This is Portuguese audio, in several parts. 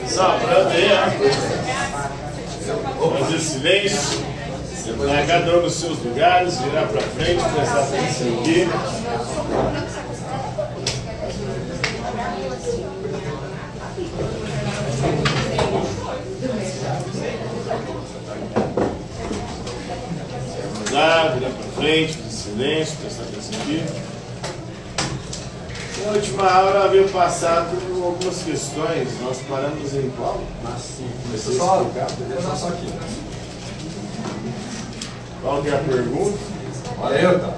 Só pronto aí, ó. Fazer silêncio. Cada um nos seus lugares, virar para frente, prestar atenção aqui. Virar para frente, silêncio, prestar atenção aqui. Na última aula veio passar por algumas questões. Nós paramos em qual? Comecei a explicar. Só aqui. Qual que é a pergunta? Olha eu, tá?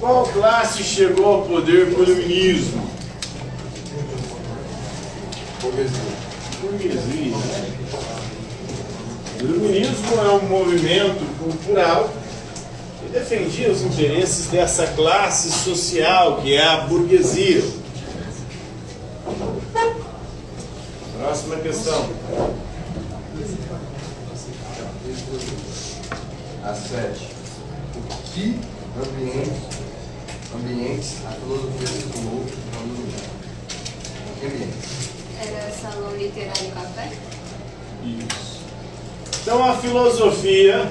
Qual classe chegou ao poder por iluminismo? Burguesia. O iluminismo é um movimento cultural que defendia os interesses dessa classe social que é a burguesia. Próxima questão. A 7. O que ambientes a filosofia circulou no mundo? Que ambientes? Era salão literário café? Isso. Então a filosofia,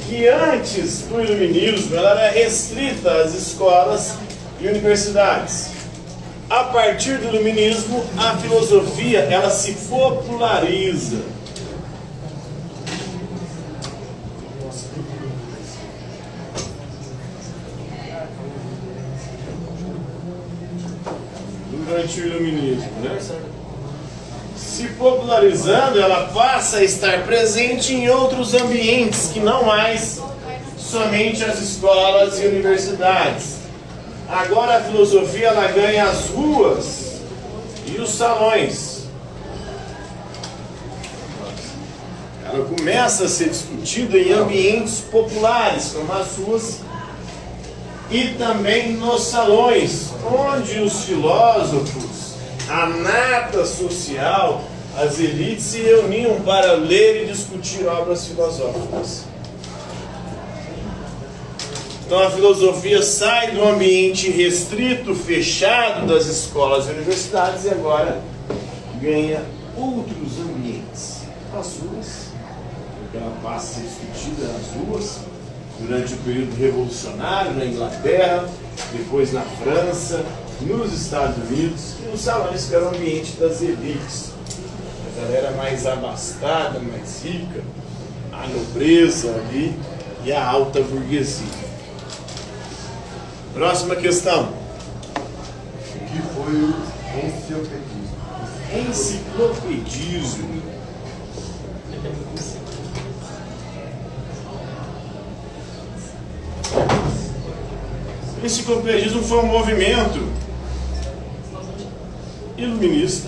que antes do iluminismo ela era restrita às escolas e universidades. A partir do iluminismo, a filosofia ela se populariza. Durante o iluminismo, né? Se popularizando, ela passa a estar presente em outros ambientes que não mais somente as escolas e universidades. Agora a filosofia ela ganha as ruas e os salões. Ela começa a ser discutida em ambientes populares, como as ruas, e também nos salões, onde os filósofos, a nata social, as elites se reuniam para ler e discutir obras filosóficas. Então a filosofia sai do ambiente restrito, fechado das escolas e universidades e agora ganha outros ambientes. As ruas, porque ela passa a ser discutida nas ruas durante o período revolucionário na Inglaterra, depois na França, nos Estados Unidos, e nos salões que era o ambiente das elites. A galera mais abastada, mais rica, a nobreza ali e a alta burguesia. Próxima questão. O que foi o enciclopedismo? Enciclopedismo. O enciclopedismo foi um movimento iluminista.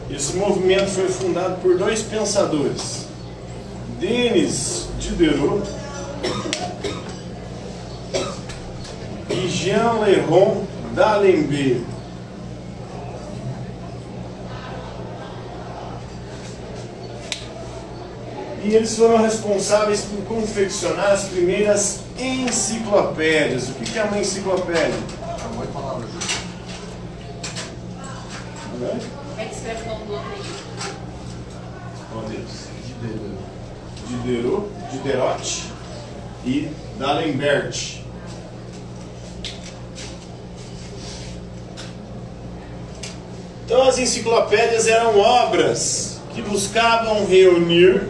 Esse movimento foi fundado por dois pensadores, Denis Diderot e Jean-Léon d'Alembert. E eles foram responsáveis por confeccionar as primeiras enciclopédias. O que é uma enciclopédia? Amor e palavras. Como é que escreve o nome do outro aí? Oh Deus. Diderot e d'Alembert. Então as enciclopédias eram obras que buscavam reunir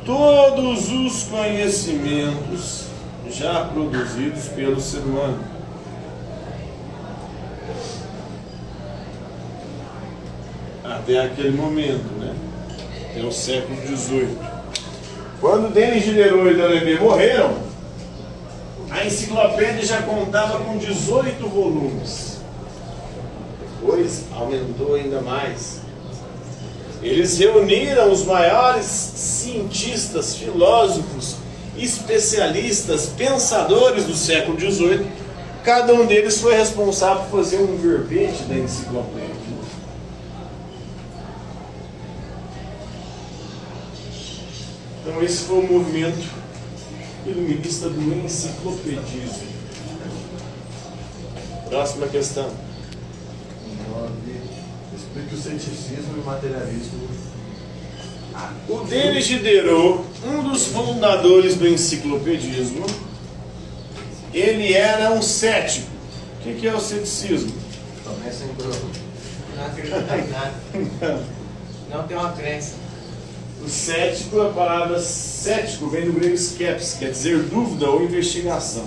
todos os conhecimentos já produzidos pelo ser humano. Até aquele momento, né? Até o século XVIII. Quando Denis Diderot e D'Alembert morreram, a enciclopédia já contava com 18 volumes. Depois aumentou ainda mais. Eles reuniram os maiores cientistas, filósofos, especialistas, pensadores do século XVIII. Cada um deles foi responsável por fazer um verbete da enciclopédia. Então esse foi o movimento iluminista do enciclopedismo. Próxima questão. 9. Explique o ceticismo e o materialismo. O Denis Diderot, um dos fundadores do enciclopedismo, ele era um cético. O que é o ceticismo? Começa em branco. Não acredita em nada. Não tem uma crença. O cético, a palavra cético vem do grego skepsis, quer dizer dúvida ou investigação.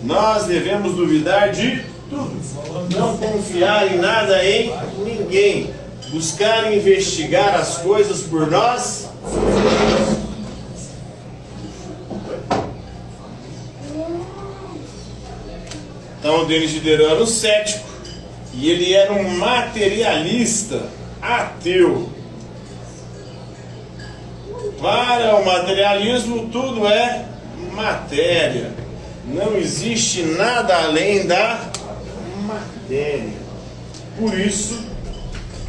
Nós devemos duvidar de tudo. Não confiar em nada em ninguém. Buscar investigar as coisas por nós. Então o Denis Diderot era um cético e ele era um materialista ateu. Para o materialismo tudo é matéria. Não existe nada além da matéria. Por isso,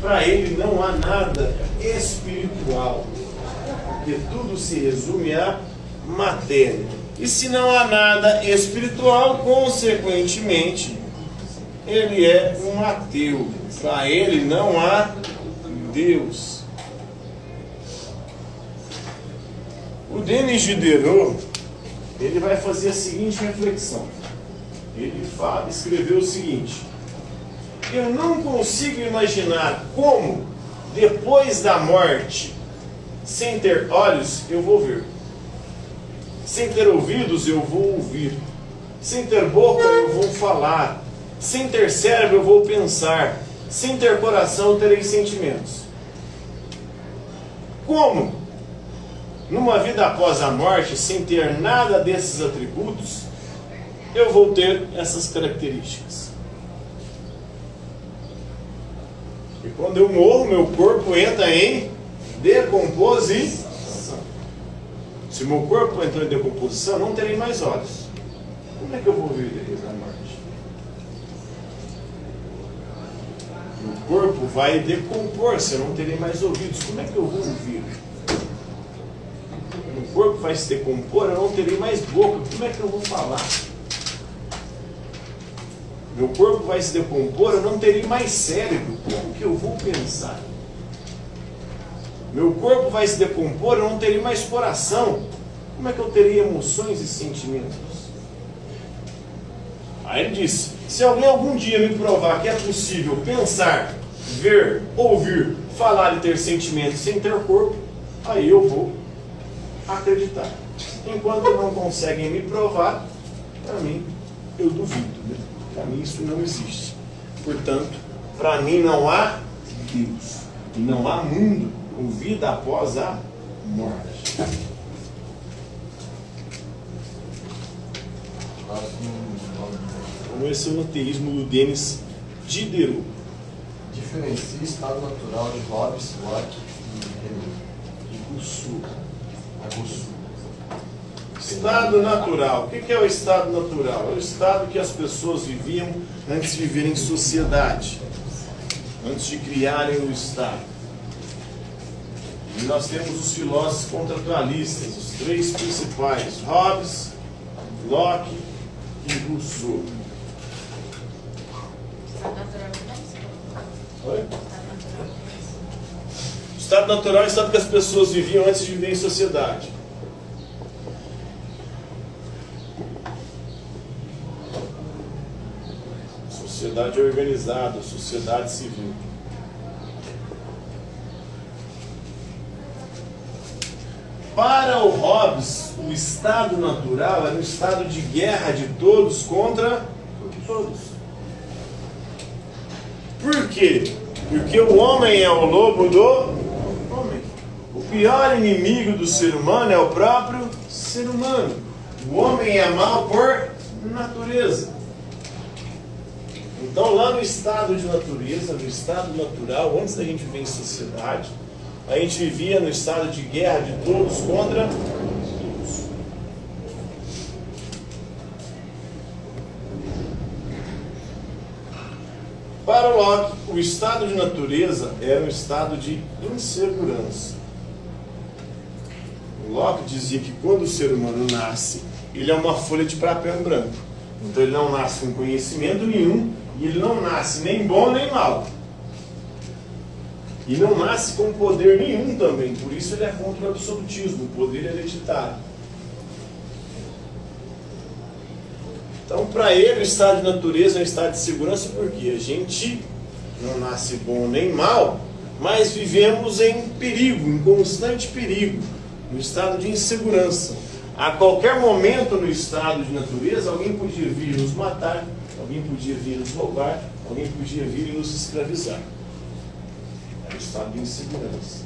para ele não há nada espiritual, porque tudo se resume à matéria. E se não há nada espiritual, consequentemente, ele é um ateu. Para ele não há Deus. O Denis Diderot, ele vai fazer a seguinte reflexão. Ele escreveu o seguinte: eu não consigo imaginar como, depois da morte, sem ter olhos, eu vou ver. Sem ter ouvidos, eu vou ouvir. Sem ter boca, eu vou falar. Sem ter cérebro, eu vou pensar. Sem ter coração, eu terei sentimentos. Como, numa vida após a morte, sem ter nada desses atributos, eu vou ter essas características? E quando eu morro, meu corpo entra em decomposição. Se meu corpo entrou em decomposição, não terei mais olhos. Como é que eu vou viver depois da morte? Meu corpo vai decompor-se, eu não terei mais ouvidos. Como é que eu vou ouvir? Meu corpo vai se decompor, eu não terei mais boca. Como é que eu vou falar? Meu corpo vai se decompor, eu não terei mais cérebro. Como que eu vou pensar? Meu corpo vai se decompor, eu não terei mais coração. Como é que eu terei emoções e sentimentos? Aí ele disse: se alguém algum dia me provar que é possível pensar, ver, ouvir, falar e ter sentimentos sem ter corpo, aí eu vou acreditar. Enquanto não conseguem me provar, para mim, eu duvido, né? Para mim isso não existe. Portanto, para mim não há Deus. E não há mundo com vida após a morte. Então esse é o ateísmo do Denis Diderot. Diferencia estado natural de Hobbes, Locke e Hegel. E Rousseau. Rousseau. Estado natural. O que é o estado natural? É o estado que as pessoas viviam antes de viverem em sociedade, antes de criarem o Estado. E nós temos os filósofos contratualistas, os três principais: Hobbes, Locke e Rousseau. Estado natural não é? Oi? O estado natural é o estado que as pessoas viviam antes de viver em sociedade. Sociedade organizada, sociedade civil. Para o Hobbes, o estado natural era um estado de guerra de todos contra todos. Por quê? Porque o homem é o lobo do homem. O pior inimigo do ser humano é o próprio ser humano. O homem é mau por natureza. Então, lá no estado de natureza, no estado natural, antes da gente viver em sociedade, a gente vivia no estado de guerra de todos contra todos. Para o Locke, o estado de natureza era um estado de insegurança. Locke dizia que quando o ser humano nasce, ele é uma folha de papel em branco. Então ele não nasce com conhecimento nenhum, e ele não nasce nem bom nem mal. E não nasce com poder nenhum também, por isso ele é contra o absolutismo, o poder hereditário. Então, para ele, o estado de natureza é um estado de segurança, porque a gente não nasce bom nem mal, mas vivemos em perigo, em constante perigo, no estado de insegurança. A qualquer momento no estado de natureza, alguém podia vir nos matar, alguém podia vir nos roubar, alguém podia vir e nos escravizar. É um estado de insegurança.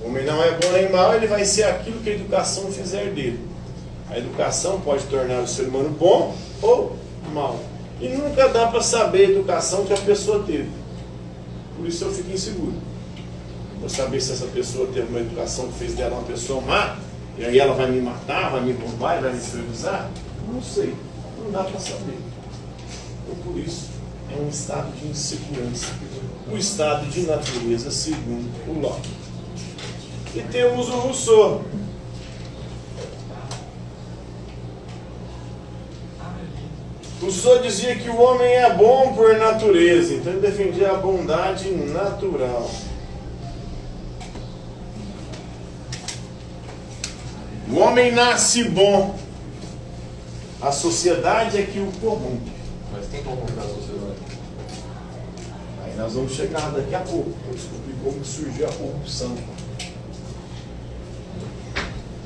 O homem não é bom nem mal, ele vai ser aquilo que a educação fizer dele. A educação pode tornar o ser humano bom ou mal. E nunca dá para saber a educação que a pessoa teve. Por isso eu fico inseguro. Para saber se essa pessoa teve uma educação que fez dela uma pessoa má, e aí ela vai me matar, vai me roubar, vai me escravizar? Não sei. Não dá para saber. Então, por isso, é um estado de insegurança. O estado de natureza, segundo o Locke. E temos o Rousseau. Rousseau dizia que o homem é bom por natureza, então ele defendia a bondade natural. O homem nasce bom, a sociedade é que o corrompe. Mas quem corrompe a sociedade? Aí nós vamos chegar daqui a pouco para descobrir como surgiu a corrupção.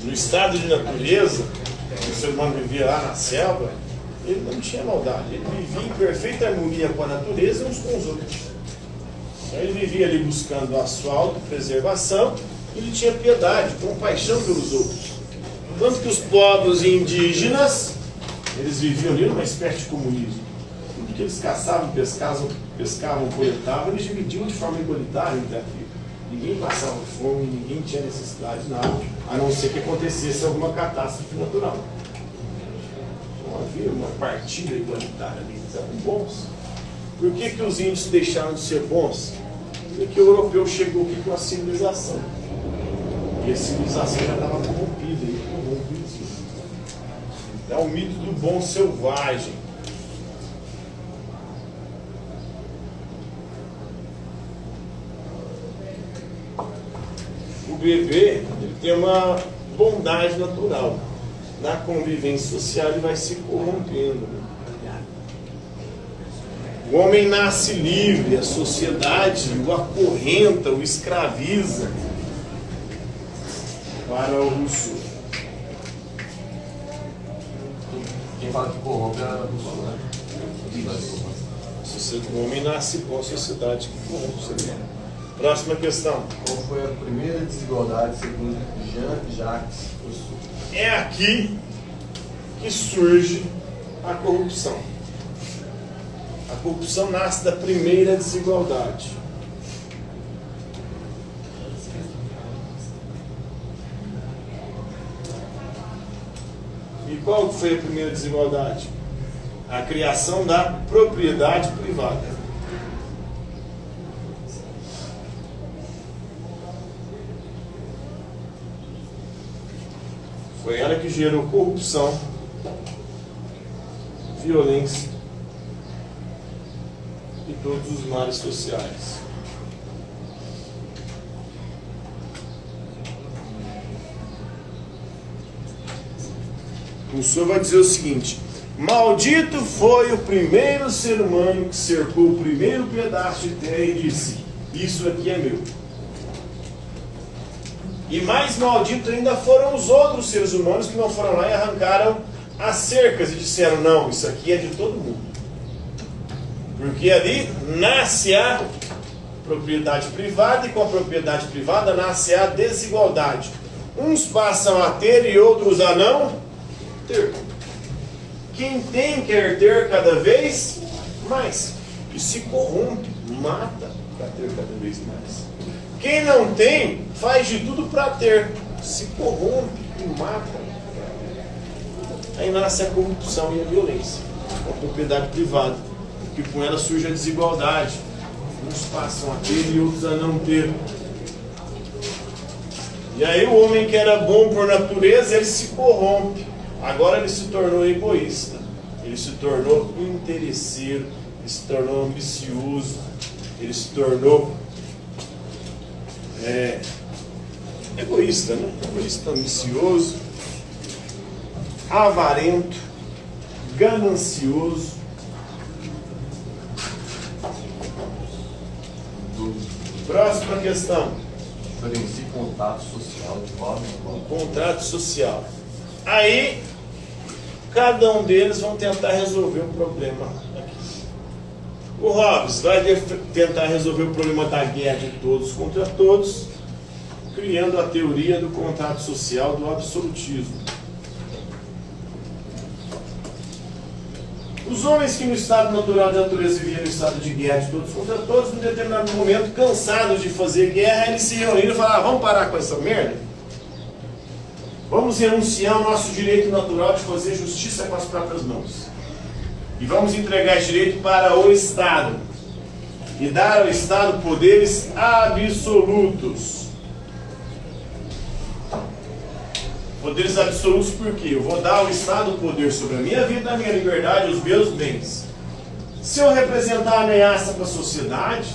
No estado de natureza, o ser humano vivia lá na selva, ele não tinha maldade, ele vivia em perfeita harmonia com a natureza e uns com os outros. Então ele vivia ali buscando a sua autopreservação, e ele tinha piedade, compaixão pelos outros. Tanto que os povos indígenas, eles viviam ali numa espécie de comunismo. Tudo que eles caçavam, pescavam, coletavam, eles dividiam de forma igualitária entre aquilo. Ninguém passava fome, ninguém tinha necessidade de nada, a não ser que acontecesse alguma catástrofe natural. Não havia uma partida igualitária ali, eles eram bons. Por que que os índios deixaram de ser bons? Porque o europeu chegou aqui com a civilização. E a civilização já estava corrompida, e corrompe os índios. É o mito do bom selvagem. O bebê, ele tem uma bondade natural. Na convivência social ele vai se corrompendo. O homem nasce livre, a sociedade o acorrenta, o escraviza. Para o Rousseau. Quem fala que corrompe é a Rousseau, né? O homem nasce com a sociedade que corrompe. Próxima questão. Qual foi a primeira desigualdade segundo Jean-Jacques Rousseau? É aqui que surge a corrupção. A corrupção nasce da primeira desigualdade. E qual foi a primeira desigualdade? A criação da propriedade privada. Foi ela que gerou corrupção, violência e todos os males sociais. Rousseau vai dizer o seguinte: maldito foi o primeiro ser humano que cercou o primeiro pedaço de terra e disse: isso aqui é meu. E mais maldito ainda foram os outros seres humanos que não foram lá e arrancaram as cercas e disseram: não, isso aqui é de todo mundo. Porque ali nasce a propriedade privada, e com a propriedade privada nasce a desigualdade. Uns passam a ter e outros a não ter. Quem tem quer ter cada vez mais e se corrompe, mata para ter cada vez mais. Quem não tem faz de tudo para ter, se corrompe e mata. Aí nasce a corrupção e a violência, a propriedade privada, porque com ela surge a desigualdade. Uns passam a ter e outros a não ter. E aí o homem que era bom por natureza, ele se corrompe. Agora ele se tornou egoísta. Ele se tornou interesseiro. Ele se tornou ambicioso. Ele se tornou egoísta, né? Egoísta, ambicioso, avarento, ganancioso. Próxima questão. Diferencie contato social de forma Contrato social. Aí, cada um deles vão tentar resolver o problema aqui. O Hobbes vai tentar resolver o problema da guerra de todos contra todos, criando a teoria do contrato social do absolutismo. Os homens que no estado natural de natureza viviam no estado de guerra de todos contra todos, num determinado momento, cansados de fazer guerra, eles se reuniram e falaram: vamos parar com essa merda? Vamos renunciar ao nosso direito natural de fazer justiça com as próprias mãos. E vamos entregar esse direito para o Estado. E dar ao Estado poderes absolutos. Poderes absolutos por quê? Eu vou dar ao Estado o poder sobre a minha vida, a minha liberdade e os meus bens. Se eu representar ameaça para a sociedade,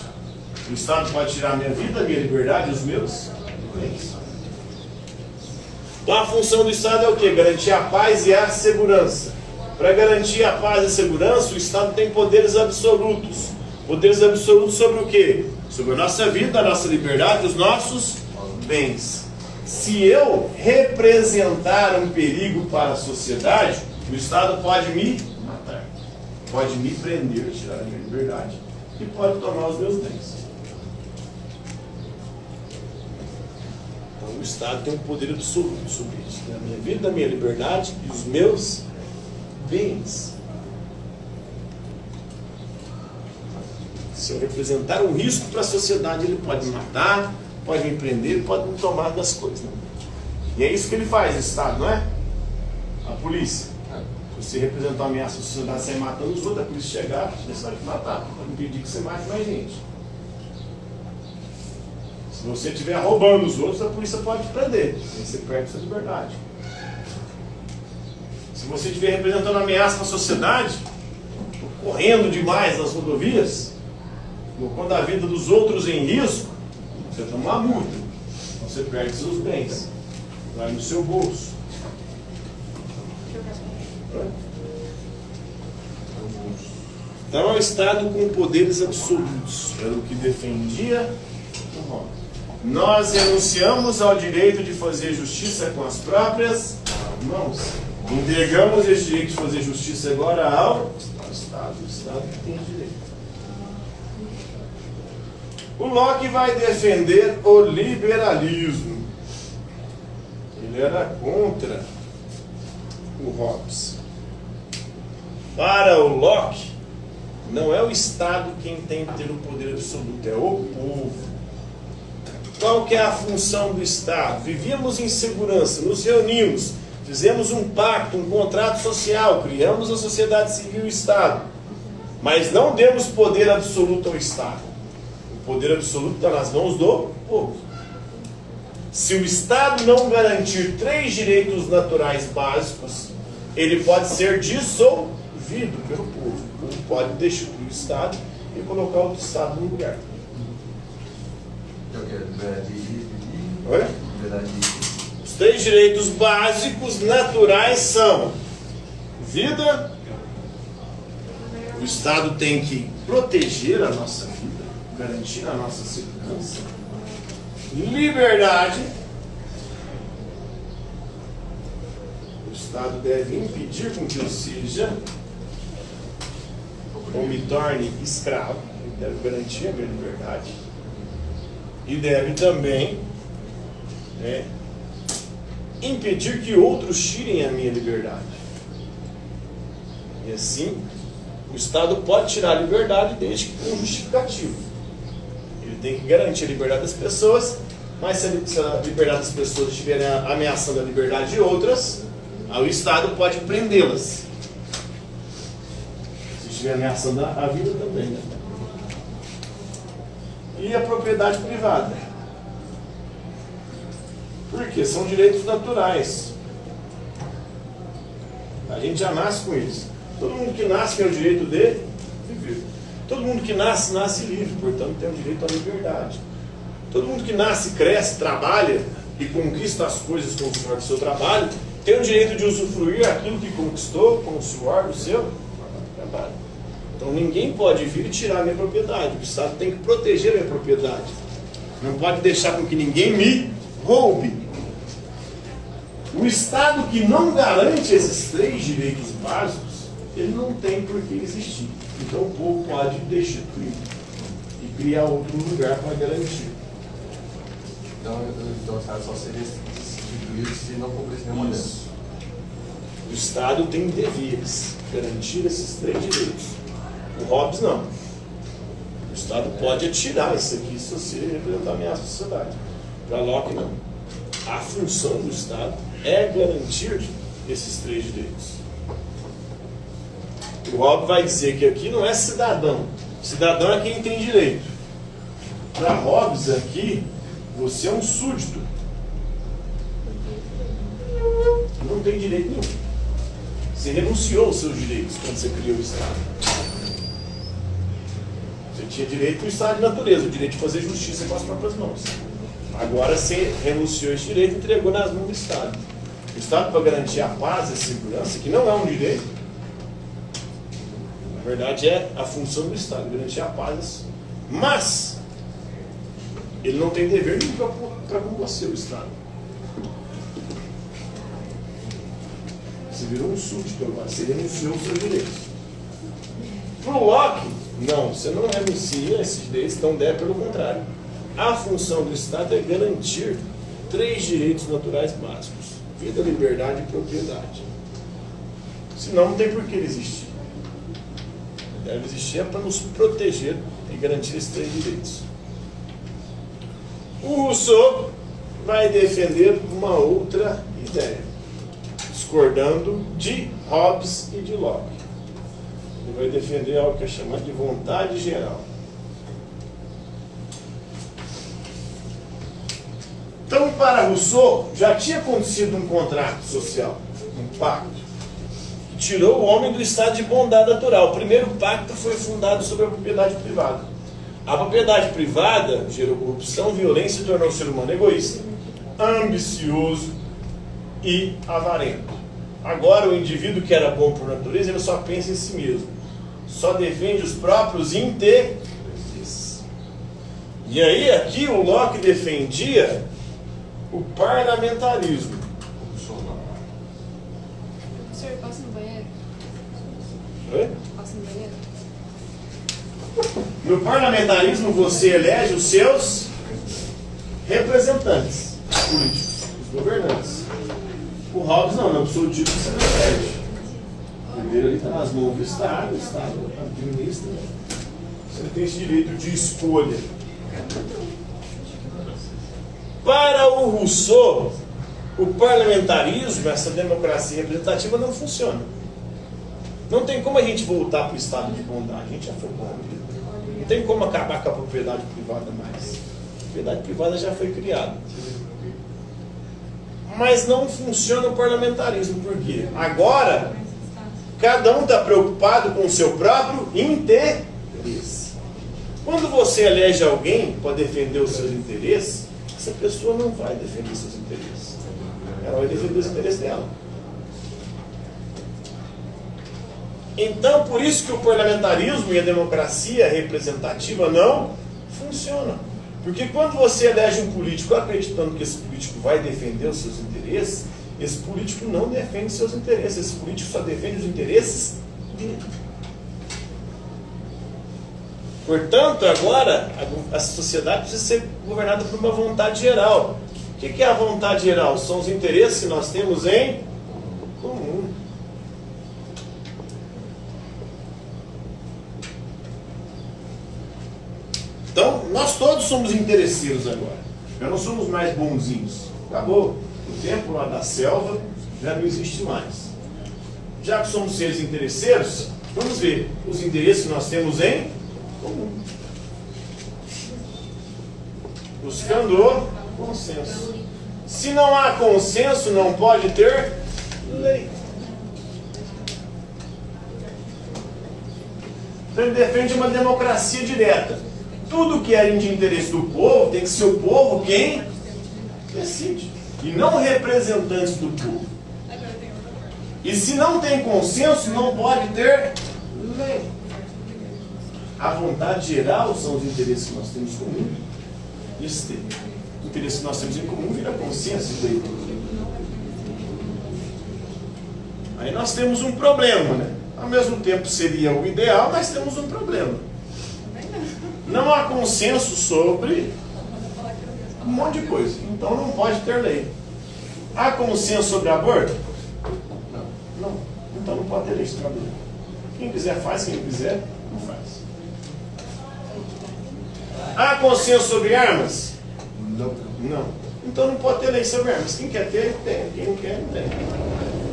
o Estado pode tirar a minha vida, a minha liberdade e os meus bens. Então a função do Estado é o quê? Garantir a paz e a segurança. Para garantir a paz e a segurança, o Estado tem poderes absolutos. Poderes absolutos sobre o quê? Sobre a nossa vida, a nossa liberdade e os nossos bens. Se eu representar um perigo para a sociedade, o Estado pode me matar, pode me prender, tirar a minha liberdade e pode tomar os meus bens. Então o Estado tem um poder absoluto sobre isso, né? A minha vida, a minha liberdade e os meus bens. Se eu representar um risco para a sociedade, ele pode me matar, pode me prender, pode me tomar das coisas. Né? E é isso que ele faz, o Estado, não é? A polícia. Se você representar uma ameaça à sociedade, sair matando os outros, a polícia chegar, você vai te matar, pode impedir que você mate mais gente. Se você estiver roubando os outros, a polícia pode te prender, aí você perde sua liberdade. Se você estiver representando uma ameaça para a sociedade, correndo demais nas rodovias, colocando a vida dos outros em risco, você toma uma multa, você perde seus bens, vai no seu bolso. Então é o Estado com poderes absolutos, era o que defendia o Hobbes. Nós renunciamos ao direito de fazer justiça com as próprias mãos. Entregamos esse direito de fazer justiça agora ao Estado. O Estado que tem direito. O Locke vai defender o liberalismo. Ele era contra o Hobbes. Para o Locke, não é o Estado quem tem que ter o poder absoluto, é o povo. Qual que é a função do Estado? Vivíamos em segurança, nos reunimos, fizemos um pacto, um contrato social, criamos a sociedade civil e o Estado. Mas não demos poder absoluto ao Estado. O poder absoluto está nas mãos do povo. Se o Estado não garantir 3 direitos naturais básicos, ele pode ser dissolvido pelo povo. O povo pode destituir o Estado e colocar outro Estado no lugar. Olha. Os 3 direitos básicos naturais são vida. O Estado tem que proteger a nossa vida, garantir a nossa segurança. Liberdade. O Estado deve impedir com que eu seja ou me torne escravo. Ele deve garantir a minha liberdade. E deve também impedir que outros tirem a minha liberdade. E assim, o Estado pode tirar a liberdade desde que com justificativo. Ele tem que garantir a liberdade das pessoas, mas se a liberdade das pessoas estiver ameaçando a liberdade de outras, aí o Estado pode prendê-las. Se estiver ameaçando a vida também, né? E a propriedade privada. Porque são direitos naturais. A gente já nasce com isso. Todo mundo que nasce tem o direito de viver. Todo mundo que nasce, nasce livre, portanto tem o direito à liberdade. Todo mundo que nasce, cresce, trabalha e conquista as coisas com o suor do seu trabalho, tem o direito de usufruir aquilo que conquistou com o suor do seu trabalho. Então ninguém pode vir e tirar a minha propriedade. O Estado tem que proteger a minha propriedade. Não pode deixar com que ninguém me roube. O Estado que não garante esses 3 direitos básicos, ele não tem por que existir. Então o povo pode destituir e criar outro lugar para garantir. Então o Estado só seria instituído se não cumprisse nenhuma delas. Isso. O Estado tem deveres, garantir esses 3 direitos. O Hobbes não. O Estado pode atirar isso aqui se você representar ameaça à sociedade. Para Locke, não. A função do Estado é garantir esses 3 direitos. O Hobbes vai dizer que aqui não é cidadão. Cidadão é quem tem direito. Para Hobbes aqui, você é um súdito. Não tem direito nenhum. Você renunciou aos seus direitos quando você criou o Estado. Você tinha direito ao Estado de natureza, o direito de fazer justiça com as próprias mãos. Agora você renunciou a esse direito e entregou nas mãos do Estado. O Estado, para garantir a paz e a segurança, que não é um direito, na verdade é a função do Estado, garantir a paz. Mas ele não tem dever nenhum para com você, o Estado. Você virou um súdito agora, você renunciou aos seus direitos. Para o Locke, não, você não renuncia a esses direitos, então deve pelo contrário. A função do Estado é garantir 3 direitos naturais básicos: vida, liberdade e propriedade. Senão não tem por que ele existir. Deve existir para nos proteger e garantir esses 3 direitos. O Rousseau vai defender uma outra ideia, discordando de Hobbes e de Locke. Ele vai defender algo que é chamado de vontade geral. Então, para Rousseau, já tinha acontecido um contrato social, um pacto, que tirou o homem do estado de bondade natural. O primeiro pacto foi fundado sobre a propriedade privada. A propriedade privada gerou corrupção, violência e tornou o ser humano egoísta, ambicioso e avarento. Agora, o indivíduo que era bom por natureza, ele só pensa em si mesmo. Só defende os próprios interesses. E aí, aqui, o Locke defendia o parlamentarismo. Senhor, passa no banheiro. Oi? Passa no banheiro. No parlamentarismo, você elege os seus representantes políticos, os governantes. O Hobbes não absolutismo você não elege. Primeiro ele está nas mãos do Estado, o Estado administra. Você tem esse direito de escolha. Para o Rousseau, o parlamentarismo, essa democracia representativa não funciona. Não tem como a gente voltar para o estado de bondade. A gente já foi bom. Não tem como acabar com a propriedade privada mais. A propriedade privada já foi criada. Mas não funciona o parlamentarismo. Por quê? Agora, cada um está preocupado com o seu próprio interesse. Quando você elege alguém para defender os seus interesses, essa pessoa não vai defender seus interesses. Ela vai defender os interesses dela. Então, por isso que o parlamentarismo e a democracia representativa não funcionam. Porque quando você elege um político acreditando que esse político vai defender os seus interesses, esse político não defende seus interesses. Esse político só defende os interesses dele. Portanto, agora, a sociedade precisa ser governada por uma vontade geral. O que é a vontade geral? São os interesses que nós temos em comum. Então, nós todos somos interesseiros agora. Já não somos mais bonzinhos. Acabou. O tempo lá da selva já não existe mais. Já que somos seres interesseiros, vamos ver os interesses que nós temos em comum. Buscando o consenso. Se não há consenso, não pode ter lei. Então ele defende uma democracia direta. Tudo que é de interesse do povo tem que ser o povo quem decide. E não representantes do povo. E se não tem consenso, não pode ter lei. A vontade geral são os interesses que nós temos em comum. Isso tem. O interesse que nós temos em comum vira consenso e lei. Aí nós temos um problema, né? Ao mesmo tempo seria o ideal, mas temos um problema. Não há consenso sobre um monte de coisa. Então não pode ter lei. Há consenso sobre aborto? Não. Então não pode ter lei sobre aborto. Quem quiser faz, quem não quiser não faz. Há consenso sobre armas? Não. Então não pode ter lei sobre armas. Quem quer ter, tem. Quem não quer, não tem.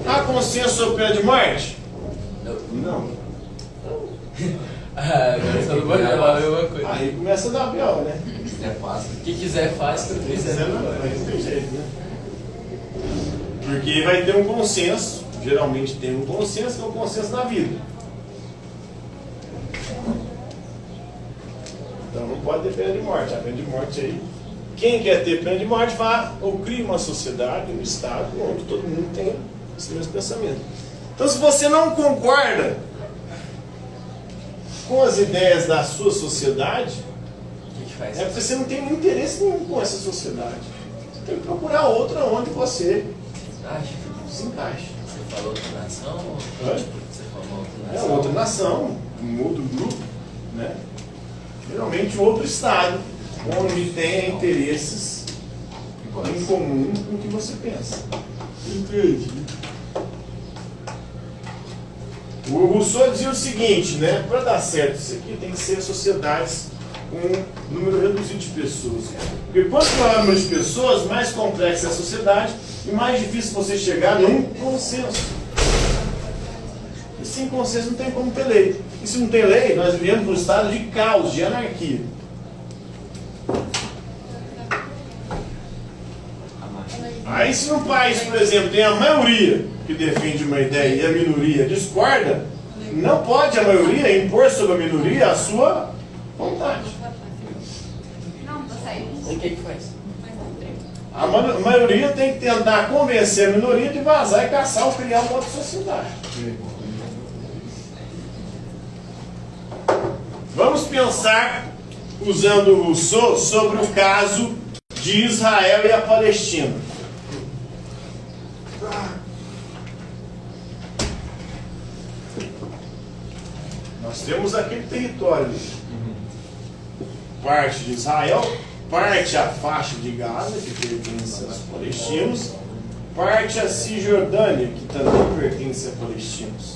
Há consenso sobre pena de morte? Não. Agora você não vai falar a mesma coisa. Aí começa a dar B.O., né? É fácil. Quem quiser faz, quem não quiser não faz. Mas não tem jeito, né? Porque vai ter um consenso, geralmente tem um consenso, que é o consenso da vida. Então não pode ter pena de morte. A pena de morte aí, quem quer ter pena de morte vá ou cria uma sociedade, um estado, onde todo mundo tem esse mesmo pensamento. Então se você não concorda com as ideias da sua sociedade, O que faz? é porque você não tem interesse nenhum com essa sociedade. Você tem que procurar outra onde você Acho. se encaixa. Você falou outra nação? Oi? Você falou outra É nação? outra nação, um outro grupo, né? Geralmente outro estado, onde tem interesses em comum com o que você pensa. Entende? O Rousseau dizia o seguinte, né? Para dar certo isso aqui, tem que ser sociedades com um número reduzido de pessoas. Porque quanto maior o número de pessoas, mais complexa é a sociedade e mais difícil você chegar num consenso. E sem consenso não tem como ter lei. E se não tem lei, nós vivemos num estado de caos, de anarquia. Aí se no país, por exemplo, tem a maioria que defende uma ideia e a minoria discorda, não pode a maioria impor sobre a minoria a sua vontade. E o que faz? A maioria tem que tentar convencer a minoria de vazar e caçar ou criar uma outra sociedade. Vamos pensar, usando o Rousseau, sobre o caso de Israel e a Palestina. Nós temos aquele território ali. Parte de Israel, parte a faixa de Gaza, que pertence aos palestinos, parte a Cisjordânia, que também pertence a palestinos.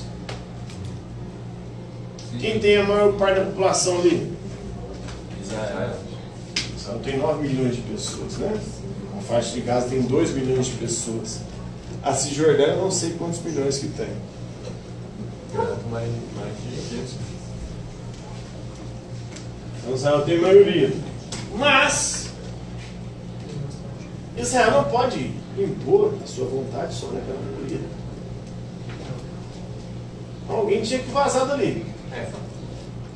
Quem tem a maior parte da população ali? Israel. Israel tem 9 milhões de pessoas, né? A faixa de Gaza tem 2 milhões de pessoas. A Cisjordânia eu não sei quantos milhões que tem. Mais de 500. Então Israel tem maioria. Mas Israel não pode impor a sua vontade sobre aquela maioria. Alguém tinha que vazar dali.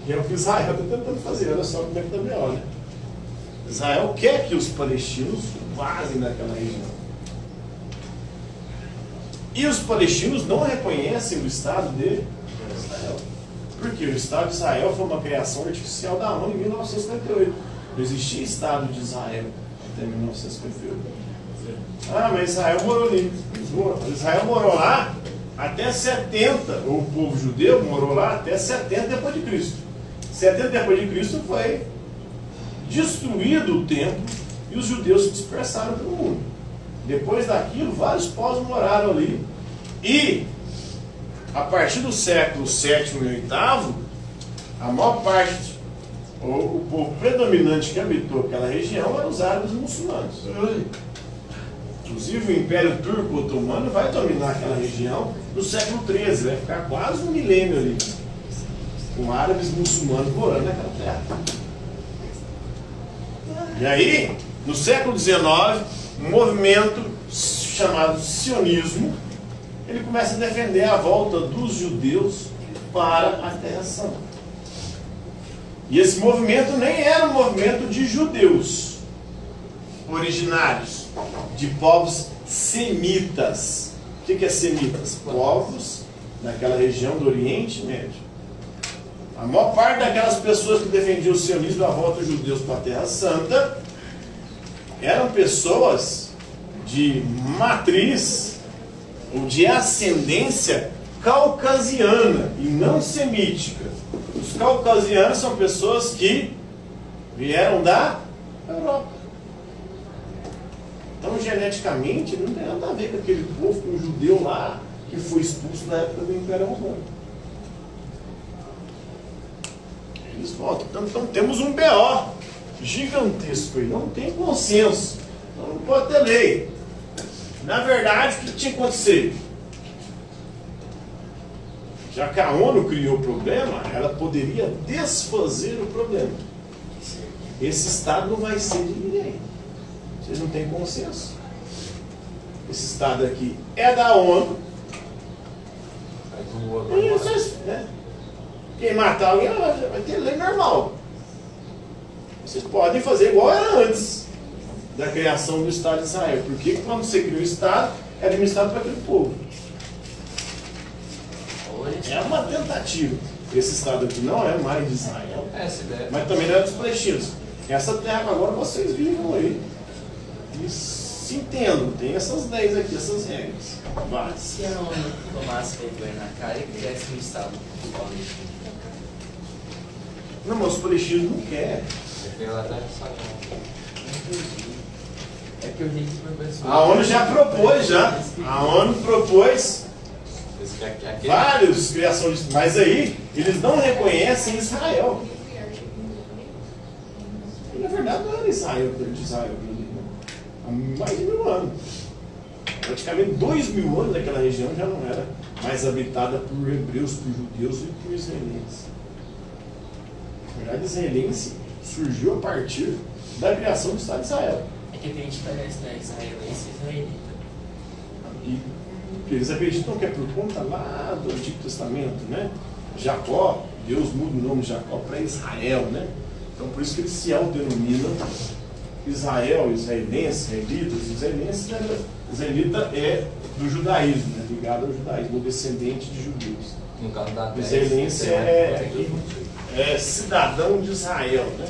E é o que Israel está tentando fazer. Olha só como é que está melhor, né? Israel quer que os palestinos vazem daquela região. E os palestinos não reconhecem o Estado de Israel. Porque o Estado de Israel foi uma criação artificial da ONU em 1958. Não existia Estado de Israel até 1958. Ah, mas Israel morou ali. Israel morou lá até 70. O povo judeu morou lá até 70 depois de Cristo. 70 depois de Cristo foi destruído o templo e os judeus se dispersaram pelo mundo. Depois daquilo, vários povos moraram ali. E, a partir do século VII e VIII, a maior parte, ou o povo predominante que habitou aquela região, eram os árabes muçulmanos. Inclusive, o Império Turco Otomano vai dominar aquela região no século XIII, vai ficar quase um milênio ali, com árabes muçulmanos morando naquela terra. E aí, no século XIX, um movimento chamado sionismo, ele começa a defender a volta dos judeus para a Terra Santa. E esse movimento nem era um movimento de judeus originários, de povos semitas. O que é semitas? Povos daquela região do Oriente Médio. A maior parte daquelas pessoas que defendiam o sionismo, a volta dos judeus para a Terra Santa, eram pessoas de matriz ou de ascendência caucasiana e não semítica. Os caucasianos são pessoas que vieram da Europa. Então, geneticamente, não tem nada a ver com aquele povo, com o judeu lá que foi expulso na época do Império Romano. Eles voltam. Então temos um BO gigantesco aí. Não tem consenso. Então, não pode ter lei. Na verdade, o que tinha que acontecer? Já que a ONU criou o problema, ela poderia desfazer o problema. Esse Estado não vai ser de ninguém. Vocês não têm consenso. Esse Estado aqui é da ONU. E vocês, né? Quem matar alguém vai ter lei normal. Vocês podem fazer igual era antes da criação do Estado de Israel. Porque quando você cria o Estado, é administrado por aquele povo. É uma tentativa. Esse Estado aqui não é mais de Israel, mas também não é dos palestinos. Essa terra agora vocês vivam aí. E se entendam, tem essas leis aqui, essas regras. Vai. Se a ONU tomasse vergonha na cara e criasse um Estado palestino? Não, mas os palestinos não querem. É que o jeito foi pessoal. A ONU já propôs, já. A ONU propôs vários criações, mas aí eles não reconhecem Israel. E, na verdade não era Israel, de Israel, há mais de 1000 anos. Praticamente 2000 anos daquela região já não era mais habitada por hebreus, por judeus e por israelenses. Na verdade, israelense surgiu a partir da criação do Estado de Israel. É que tem diferença, né? Israelense e israelita. E eles acreditam que é por conta lá do Antigo Testamento, né? Jacó, Deus muda o nome de Jacó para Israel, né? Então por isso que eles se autodenominam Israel, israelense, israelitas. Israelita é do judaísmo, né? Ligado ao judaísmo, descendente de judeus. No caso da O israelense é cidadão de Israel, né?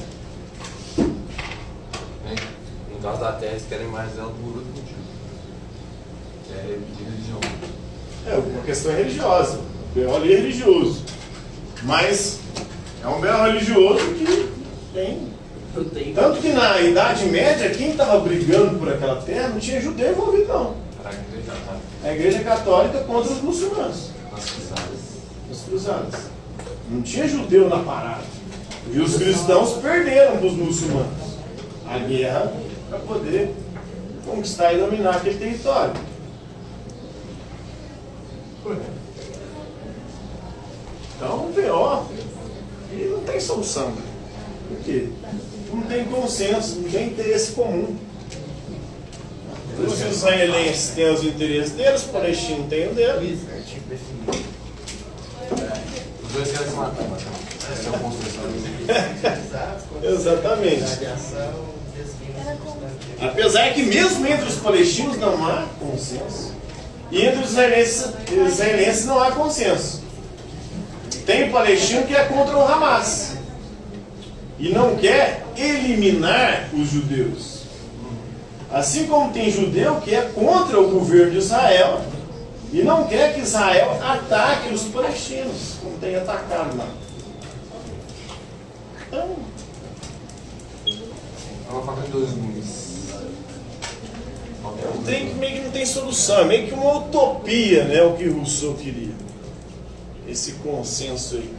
No caso da terra, eles querem mais ela por outro motivo. Que é de religião. É uma questão religiosa. O B.O. ali é religioso. Mas é um B.O. religioso que tem. Tanto que na Idade Média, quem estava brigando por aquela terra não tinha judeu envolvido, não. A Igreja Católica contra os muçulmanos. As cruzadas. Não tinha judeu na parada. E os cristãos perderam para os muçulmanos a guerra para poder conquistar e dominar aquele território. Então, o B.O. ele não tem solução. Por quê? Não tem consenso, não tem interesse comum. Os israelenses têm os interesses deles, os palestinos têm o deles. Os dois querem se matar, mas essa é a construção. Exatamente. Apesar que mesmo entre os palestinos não há consenso. E entre os israelenses não há consenso. Tem palestino que é contra o Hamas. E não quer eliminar os judeus. Assim como tem judeu que é contra o governo de Israel e não quer que Israel ataque os palestinos, como tem atacado lá. Então, É uma faca de dois gumes. meio que não tem solução, é meio que uma utopia, né, o que Rousseau queria. Esse consenso aí.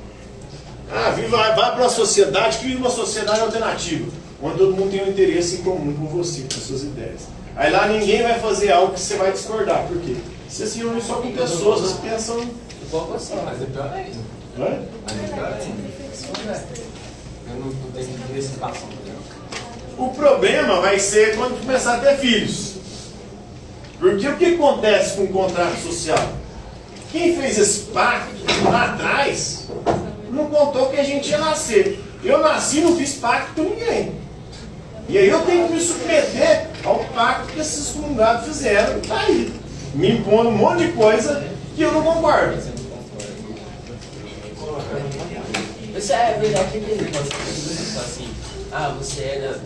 Vai para a sociedade, cria uma sociedade alternativa, onde todo mundo tem um interesse em comum com você, com suas ideias. Aí lá ninguém vai fazer algo que você vai discordar. Por quê? Você se reúne só com pessoas que pensam igual você. Mas é pior ainda. Mas é pior ainda. Eu não tenho diversificação. O problema vai ser quando começar a ter filhos. Porque o que acontece com o contrato social? Quem fez esse pacto lá atrás não contou que a gente ia nascer. Eu nasci e não fiz pacto com ninguém. E aí eu tenho que me submeter ao pacto que esses comungados fizeram. Tá aí. Me impondo um monte de coisa que eu não concordo. Isso é verdade que ele pode ser assim, você era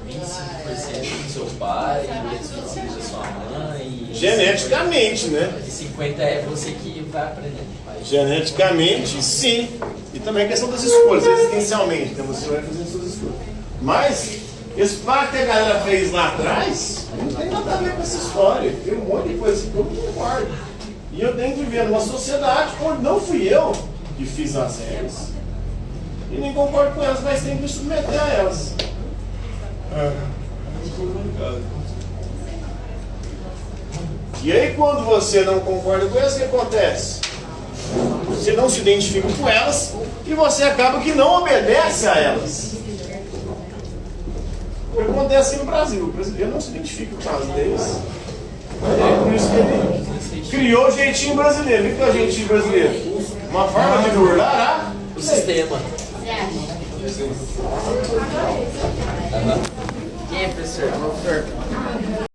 25% do seu pai, e outros 25% da sua mãe. Geneticamente, né? E 50% é você que vai aprender. Geneticamente, sim. E também a questão das escolhas, existencialmente. Então você vai fazendo suas escolhas. Mas, esse pacto que a galera fez lá atrás, não tem nada a ver com essa história. Tem um monte de coisa que eu não concordo. E eu tenho que viver numa sociedade onde não fui eu que fiz as regras. E nem concordo com elas, mas tenho que me submeter a elas. E aí quando você não concorda com elas, o que acontece? Você não se identifica com elas e você acaba que não obedece a elas. O que acontece no Brasil? O brasileiro não se identifica com as leis. É por isso que ele criou o jeitinho brasileiro. O que é o jeitinho brasileiro? Uma forma de burlar O sistema. Quem é, professor?